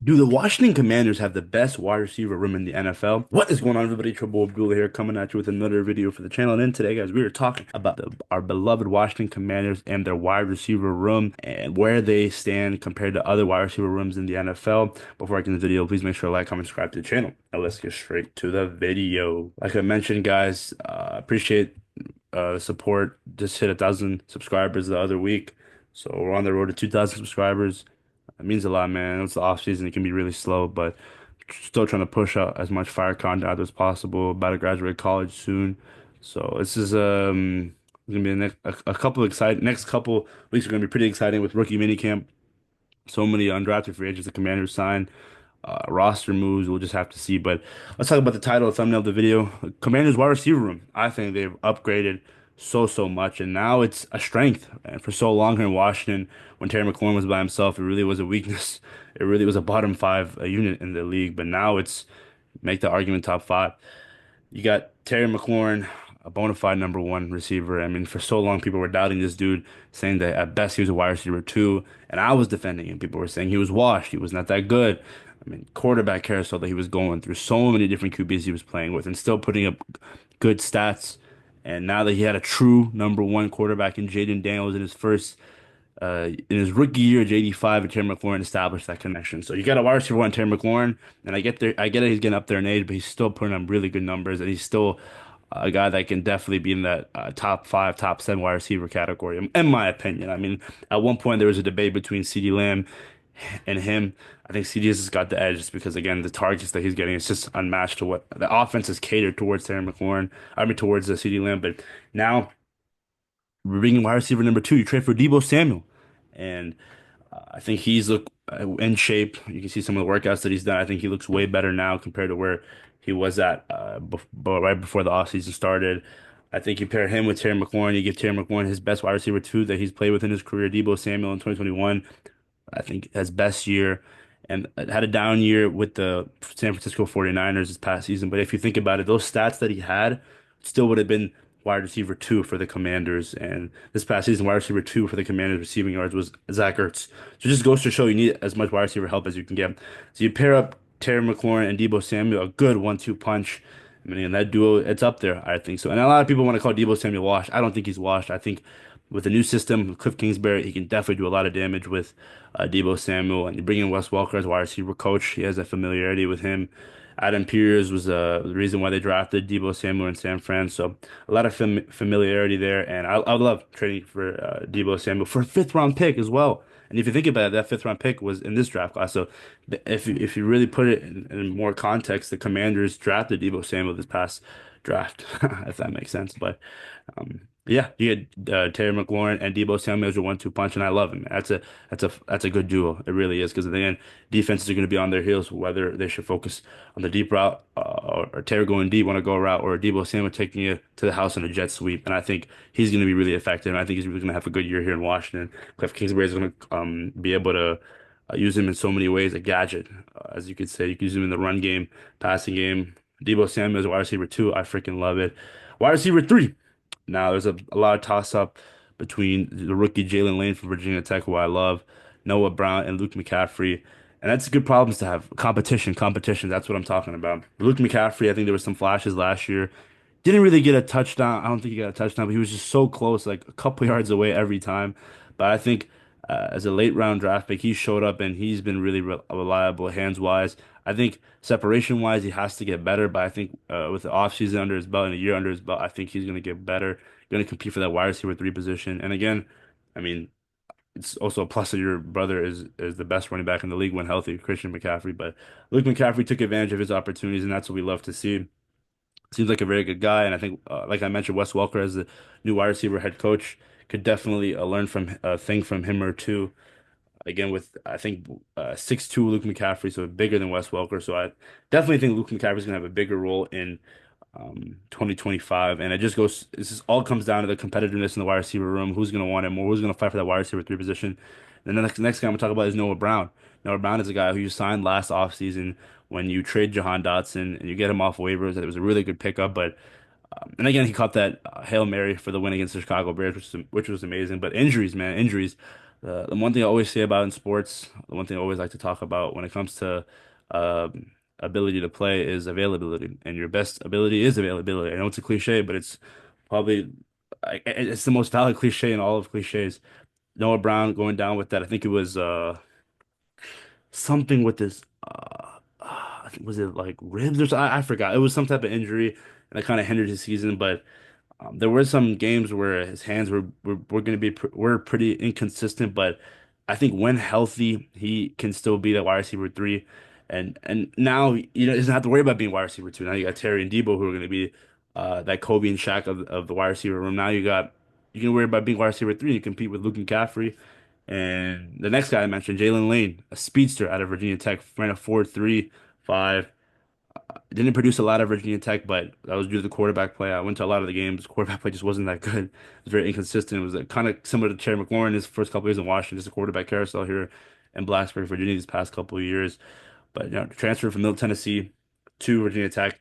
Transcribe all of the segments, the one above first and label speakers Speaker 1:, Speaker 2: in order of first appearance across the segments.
Speaker 1: Do the Washington Commanders have the best wide receiver room in the NFL? What is going on, everybody? Trouble Abdullah here, coming at you with another video for the channel. And today, guys, we are talking about our beloved Washington Commanders and their wide receiver room and where they stand compared to other wide receiver rooms in the NFL. Before I get into the video, please make sure to like, comment, subscribe to the channel. Now let's get straight to the video. Like I mentioned, guys, appreciate the support. Just hit 1,000 subscribers the other week, so we're on the road to 2,000 subscribers. It means a lot, man. It's the off season. It can be really slow, but still trying to push out as much fire content out as possible. About to graduate college soon, so this is gonna be a couple exciting next couple weeks are gonna be pretty exciting with rookie minicamp. So many undrafted free agents the Commanders signed. Roster moves, we'll just have to see. But let's talk about the title and thumbnail of the video. Commanders wide receiver room. I think they've upgraded so much, and now it's a strength. And for so long here in Washington, when Terry McLaurin was by himself, it really was a weakness. It really was a bottom five unit in the league. But now it's make the argument top five. You got Terry McLaurin, a bona fide number one receiver. I mean, for so long, people were doubting this dude, saying that at best he was a wide receiver two, and I was defending him. People were saying he was washed, he was not that good. I mean, quarterback carousel that he was going through, so many different QBs he was playing with, and still putting up good stats. And now that he had a true number one quarterback in Jaden Daniels in his rookie year, JD5 and Terry McLaurin established that connection. So you got a wide receiver one, Terry McLaurin, and I get it, he's getting up there in age, but he's still putting up really good numbers, and he's still a guy that can definitely be in that top five, top seven wide receiver category, in my opinion. I mean, at one point there was a debate between CeeDee Lamb and him. I think CeeDee has got the edge just because, again, the targets that he's getting is just unmatched to what the offense is catered towards Terry McLaurin. I mean, towards the CeeDee Lamb, but now we're bringing wide receiver number two. You trade for Deebo Samuel. And I think he's look in shape. You can see some of the workouts that he's done. I think he looks way better now compared to where he was at right before the offseason started. I think you pair him with Terry McLaurin. You give Terry McLaurin his best wide receiver two that he's played with in his career, Deebo Samuel in 2021. I think his best year and had a down year with the San Francisco 49ers this past season. But if you think about it, those stats that he had still would have been wide receiver two for the Commanders. And this past season, wide receiver two for the Commanders receiving yards was Zach Ertz. So it just goes to show you need as much wide receiver help as you can get. So you pair up Terry McLaurin and Deebo Samuel, a good 1-2 punch. I mean, and that duo, it's up there, I think so. And a lot of people want to call Deebo Samuel washed. I don't think he's washed. I think with the new system, Cliff Kingsbury, he can definitely do a lot of damage with Deebo Samuel. And you bring in Wes Welker as wide receiver coach. He has that familiarity with him. Adam Peters was the reason why they drafted Deebo Samuel in San Fran. So a lot of familiarity there. And I would love trading for Deebo Samuel for a fifth round pick as well. And if you think about it, that fifth round pick was in this draft class. So if you really put it in more context, the Commanders drafted Deebo Samuel this past draft, if that makes sense. But yeah, you get Terry McLaurin and Deebo Samuel as your 1-2 punch, and I love him. That's a good duo. It really is because at the end, defenses are going to be on their heels whether they should focus on the deep route or Terry going deep on a go route or Deebo Samuel taking you to the house on a jet sweep. And I think he's going to be really effective. And I think he's really going to have a good year here in Washington. Cliff Kingsbury is going to be able to use him in so many ways, a gadget, as you could say. You can use him in the run game, passing game. Deebo Samuel is wide receiver two. I freaking love it. Wide receiver three. Now, there's a lot of toss up between the rookie Jalen Lane from Virginia Tech, who I love, Noah Brown, and Luke McCaffrey. And that's good problems to have. Competition. That's what I'm talking about. Luke McCaffrey, I think there were some flashes last year. Didn't really get a touchdown. I don't think he got a touchdown, but he was just so close, like a couple yards away every time. But I think as a late round draft pick, he showed up and he's been really reliable hands wise. I think separation wise, he has to get better. But I think with the offseason under his belt and a year under his belt, I think he's going to get better. Going to compete for that wide receiver three position. And again, I mean, it's also a plus that your brother is the best running back in the league when healthy, Christian McCaffrey. But Luke McCaffrey took advantage of his opportunities, and that's what we love to see. Seems like a very good guy, and I think, like I mentioned, Wes Welker as the new wide receiver head coach could definitely learn from a thing from him or two. Again, with I think 6'2" Luke McCaffrey, so bigger than Wes Welker. So I definitely think Luke McCaffrey's gonna have a bigger role in 2025. And it just goes, this just all comes down to the competitiveness in the wide receiver room. Who's gonna want it more? Who's gonna fight for that wide receiver three position? And then the next guy I'm gonna talk about is Noah Brown. Noah Brown is a guy who you signed last offseason when you trade Jahan Dotson and you get him off waivers. It was a really good pickup, but and again, he caught that Hail Mary for the win against the Chicago Bears, which was amazing. But injuries, man, injuries. The one thing I always say about in sports, the one thing I always like to talk about when it comes to ability to play is availability, and your best ability is availability. I know it's a cliche, but it's probably it's the most valid cliche in all of cliches. Noah Brown going down with that. I think it was something with this. I think was it like ribs or something? I forgot. It was some type of injury, and that kind of hindered his season. But there were some games where his hands were going to be were pretty inconsistent, but I think when healthy, he can still be that wide receiver three. And now he doesn't have to worry about being wide receiver two. Now you got Terry and Deebo who are going to be that Kobe and Shaq of the wide receiver room. Now you can worry about being wide receiver three. You compete with Luke McCaffrey. And the next guy I mentioned, Jalen Lane, a speedster out of Virginia Tech, ran a 4.35. Didn't produce a lot of Virginia Tech, but that was due to the quarterback play. I went to a lot of the games. Quarterback play just wasn't that good. It was very inconsistent. It was kind of similar to Terry McLaurin his first couple years in Washington, just a quarterback carousel here in Blacksburg, Virginia, these past couple of years. But transferred from Middle Tennessee to Virginia Tech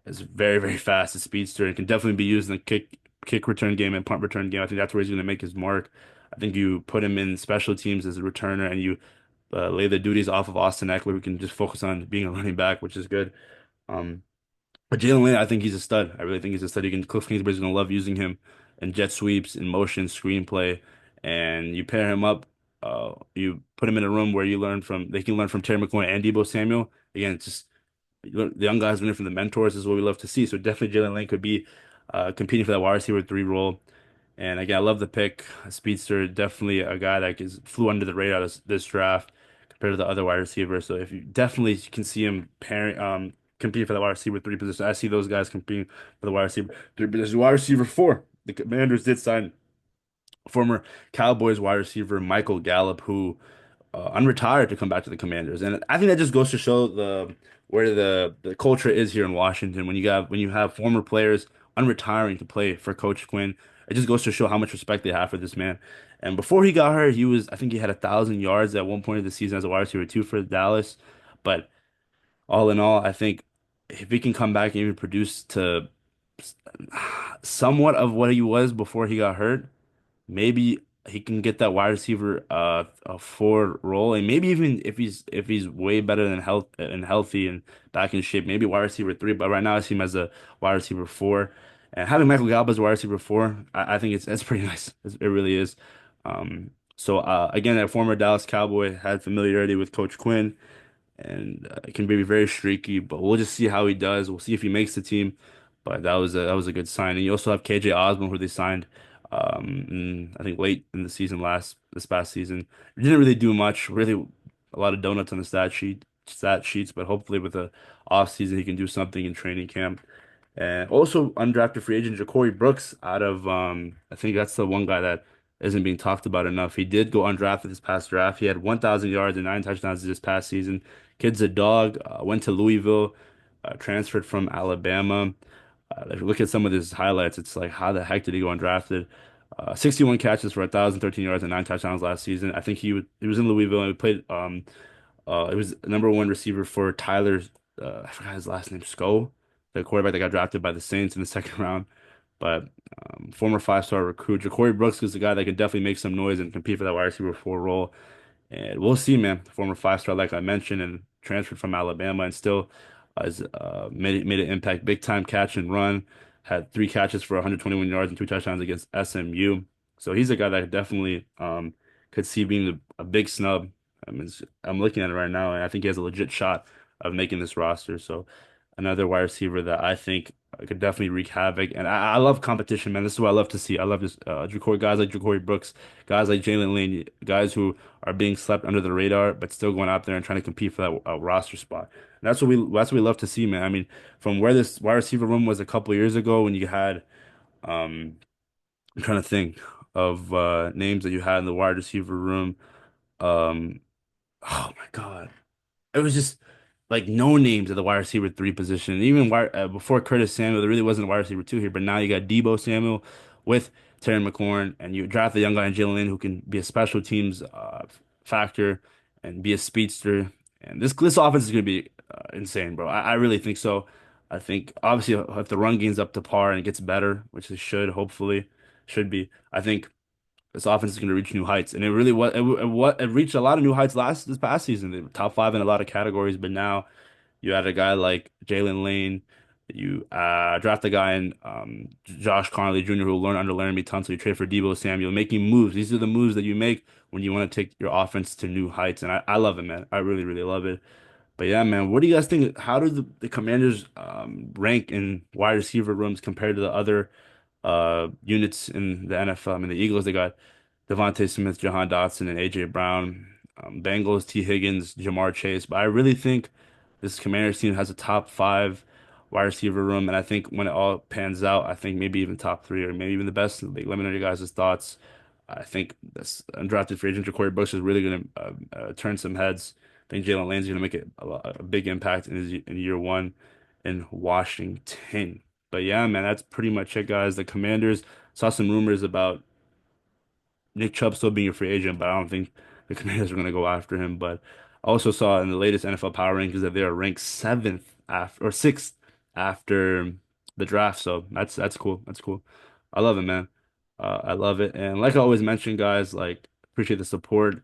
Speaker 1: is very, very fast. A speedster and can definitely be used in the kick return game and punt return game. I think that's where he's going to make his mark. I think you put him in special teams as a returner and you lay the duties off of Austin Eckler, who can just focus on being a running back, which is good. Um, but Jalen Lane, I think he's a stud. I really think he's a stud. Cliff Kingsbury's gonna love using him in jet sweeps, in motion, screenplay, and you pair him up. You put him in a room where they can learn from Terry McLaurin and Deebo Samuel. Again, it's just the young guys learning from the mentors is what we love to see. So definitely Jalen Lane could be competing for that wide receiver three role. And again, I love the pick. Speedster, definitely a guy that flew under the radar this draft compared to the other wide receivers. So if you definitely can see him competing for the wide receiver three position. I see those guys competing for the wide receiver three position. Wide receiver four. The Commanders did sign former Cowboys wide receiver Michael Gallup, who unretired to come back to the Commanders. And I think that just goes to show where the culture is here in Washington. When you have former players unretiring to play for Coach Quinn, it just goes to show how much respect they have for this man. And before he got hurt, I think he had 1,000 yards at one point of the season as a wide receiver two for Dallas. But all in all, I think if he can come back and even produce to somewhat of what he was before he got hurt, maybe he can get that wide receiver a forward role, and maybe even if he's way better than healthy and back in shape, maybe wide receiver three. But right now I see him as a wide receiver four, and having Michael Gallup as a wide receiver four, I think it's pretty nice. It really is. Again, a former Dallas Cowboy had familiarity with Coach Quinn and it can be very streaky, but we'll just see how he does. We'll see if he makes the team. But that was a good sign. And you also have KJ Osborne, who they signed, I think late in the season this past season. He didn't really do much, really a lot of donuts on the stat sheets, but hopefully with the off season he can do something in training camp. And also undrafted free agent Ja'Cory Brooks out of I think that's the one guy that isn't being talked about enough. He did go undrafted this past draft. He had 1,000 yards and 9 touchdowns this past season. Kid's a dog. Went to Louisville, transferred from Alabama. If you look at some of his highlights, it's like how the heck did he go undrafted? 61 catches for 1,013 yards and 9 touchdowns last season. I think he was in Louisville and he played it was number one receiver for Tyler, I forgot his last name, the quarterback that got drafted by the Saints in the second round. But former five-star recruit, Ja'Cory Brooks is the guy that can definitely make some noise and compete for that wide receiver four role. And we'll see, man. Former five-star, like I mentioned, and transferred from Alabama, and still has made an impact. Big time catch and run. Had three catches for 121 yards and two touchdowns against SMU. So he's a guy that I definitely could see being a big snub. I'm looking at it right now, and I think he has a legit shot of making this roster. So another wide receiver that I think could definitely wreak havoc. And I love competition, man. This is what I love to see. I love this guys like Ja'Cory Brooks, guys like Jalen Lane, guys who are being slept under the radar, but still going out there and trying to compete for that roster spot. And that's what we love to see, man. I mean, from where this wide receiver room was a couple years ago when you had um I'm trying to think of names that you had in the wide receiver room. Um oh my God. It was just like no names at the wide receiver three position. And even before Curtis Samuel, there really wasn't a wide receiver two here. But now you got Deebo Samuel with Terry McLaurin, and you draft a young guy in Jalen Lane who can be a special teams factor and be a speedster. And this offense is going to be insane, bro. I really think so. I think obviously if the run game's up to par and it gets better, which it should hopefully should be. I think this offense is going to reach new heights. And it really was it reached a lot of new heights this past season. They were top five in a lot of categories, but now you had a guy like Jalen Lane. You draft a guy in Josh Conley Jr. who will learn under Laramie Tunsil. You trade for Deebo Samuel, making moves. These are the moves that you make when you want to take your offense to new heights. And I love it, man. I really, really love it. But yeah, man, what do you guys think? How do the Commanders rank in wide receiver rooms compared to the other units in the NFL? I mean, the Eagles, they got Devontae Smith, Jahan Dotson, and AJ Brown. Bengals, T. Higgins, Jamar Chase. But I really think this Commanders team has a top five wide receiver room, and I think when it all pans out, I think maybe even top three or maybe even the best in the league. Let me know your guys' thoughts. I think this undrafted free agent Corey Brooks is really going to turn some heads. I think Jalen Lane's going to make a big impact in year one in Washington. But yeah, man, that's pretty much it, guys. The Commanders saw some rumors about Nick Chubb still being a free agent, but I don't think the Commanders are going to go after him. But I also saw in the latest NFL Power Rankings that they are ranked seventh after or sixth after the draft. So that's cool. That's cool. I love it, man. I love it. And like I always mention, guys, like appreciate the support.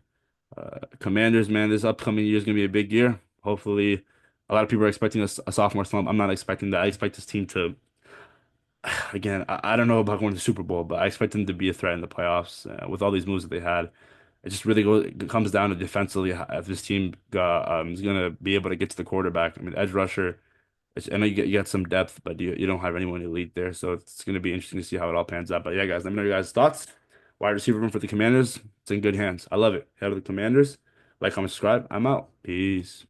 Speaker 1: Commanders, man, this upcoming year is going to be a big year. Hopefully, a lot of people are expecting a sophomore slump. I'm not expecting that. I expect this team to again, I don't know about going to the Super Bowl, but I expect them to be a threat in the playoffs with all these moves that they had. It just really it comes down to defensively if this team is going to be able to get to the quarterback. I mean, edge rusher, I know you got some depth, but you don't have anyone elite there. So it's going to be interesting to see how it all pans out. But yeah, guys, let me know your guys' thoughts. Wide receiver room for the Commanders. It's in good hands. I love it. Head of the Commanders. Like, comment, subscribe. I'm out. Peace.